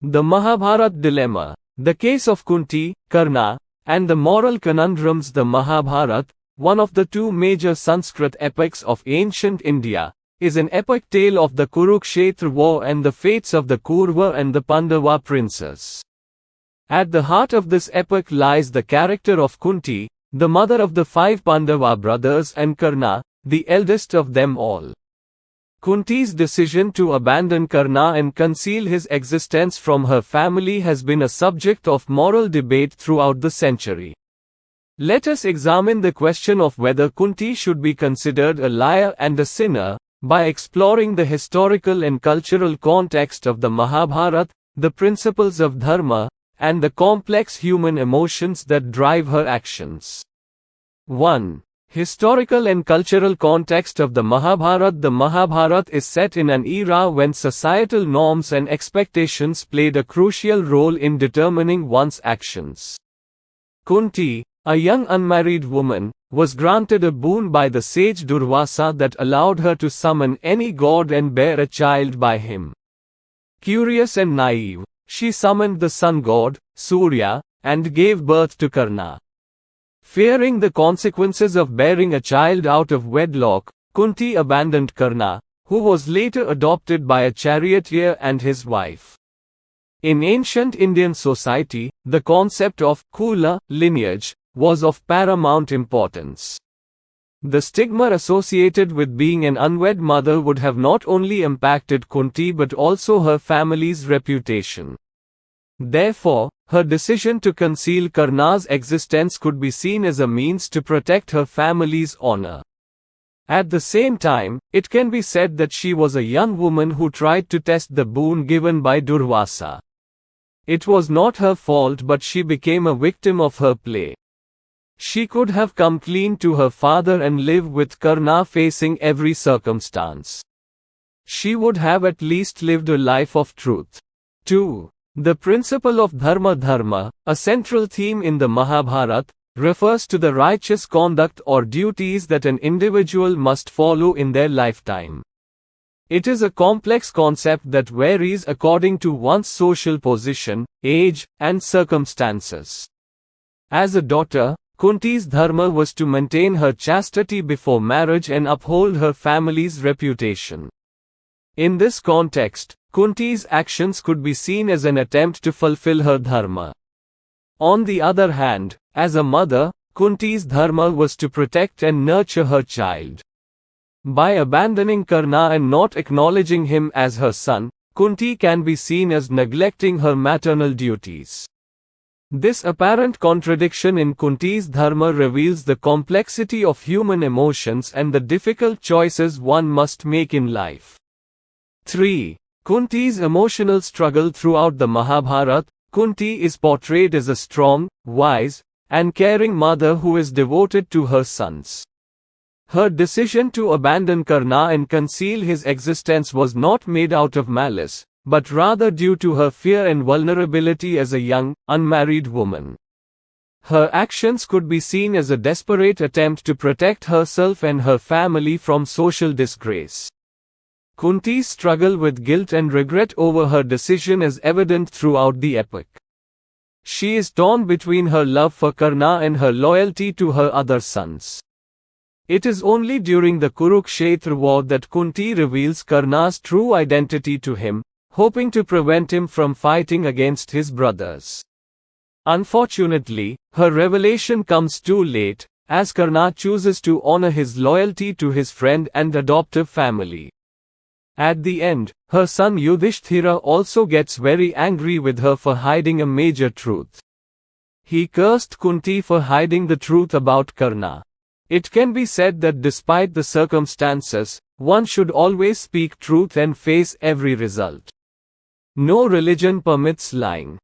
The Mahabharat dilemma, the case of Kunti, Karna, and the moral conundrums. The Mahabharat, one of the two major Sanskrit epics of ancient India, is an epic tale of the Kurukshetra war and the fates of the Kaurava and the Pandava princes. At the heart of this epic lies the character of Kunti, the mother of the 5 Pandava brothers, and Karna, the eldest of them all. Kunti's decision to abandon Karna and conceal his existence from her family has been a subject of moral debate throughout the century. Let us examine the question of whether Kunti should be considered a liar and a sinner, by exploring the historical and cultural context of the Mahabharata, the principles of dharma, and the complex human emotions that drive her actions. 1. Historical and cultural context of the Mahabharata. The Mahabharata is set in an era when societal norms and expectations played a crucial role in determining one's actions. Kunti, a young unmarried woman, was granted a boon by the sage Durvasa that allowed her to summon any god and bear a child by him. Curious and naive, she summoned the sun god, Surya, and gave birth to Karna. Fearing the consequences of bearing a child out of wedlock, Kunti abandoned Karna, who was later adopted by a charioteer and his wife. In ancient Indian society, the concept of kula, lineage, was of paramount importance. The stigma associated with being an unwed mother would have not only impacted Kunti but also her family's reputation. Therefore, her decision to conceal Karna's existence could be seen as a means to protect her family's honor. At the same time, it can be said that she was a young woman who tried to test the boon given by Durvasa. It was not her fault, but she became a victim of her play. She could have come clean to her father and live with Karna facing every circumstance. She would have at least lived a life of truth. 2. The principle of dharma, a central theme in the Mahabharata, refers to the righteous conduct or duties that an individual must follow in their lifetime. It is a complex concept that varies according to one's social position, age, and circumstances. As a daughter, Kunti's dharma was to maintain her chastity before marriage and uphold her family's reputation. In this context, Kunti's actions could be seen as an attempt to fulfill her dharma. On the other hand, as a mother, Kunti's dharma was to protect and nurture her child. By abandoning Karna and not acknowledging him as her son, Kunti can be seen as neglecting her maternal duties. This apparent contradiction in Kunti's dharma reveals the complexity of human emotions and the difficult choices one must make in life. 3. Kunti's emotional struggle. Throughout the Mahabharata, Kunti is portrayed as a strong, wise, and caring mother who is devoted to her sons. Her decision to abandon Karna and conceal his existence was not made out of malice, but rather due to her fear and vulnerability as a young, unmarried woman. Her actions could be seen as a desperate attempt to protect herself and her family from social disgrace. Kunti's struggle with guilt and regret over her decision is evident throughout the epic. She is torn between her love for Karna and her loyalty to her other sons. It is only during the Kurukshetra war that Kunti reveals Karna's true identity to him, hoping to prevent him from fighting against his brothers. Unfortunately, her revelation comes too late, as Karna chooses to honor his loyalty to his friend and adoptive family. At the end, her son Yudhishthira also gets very angry with her for hiding a major truth. He cursed Kunti for hiding the truth about Karna. It can be said that despite the circumstances, one should always speak truth and face every result. No religion permits lying.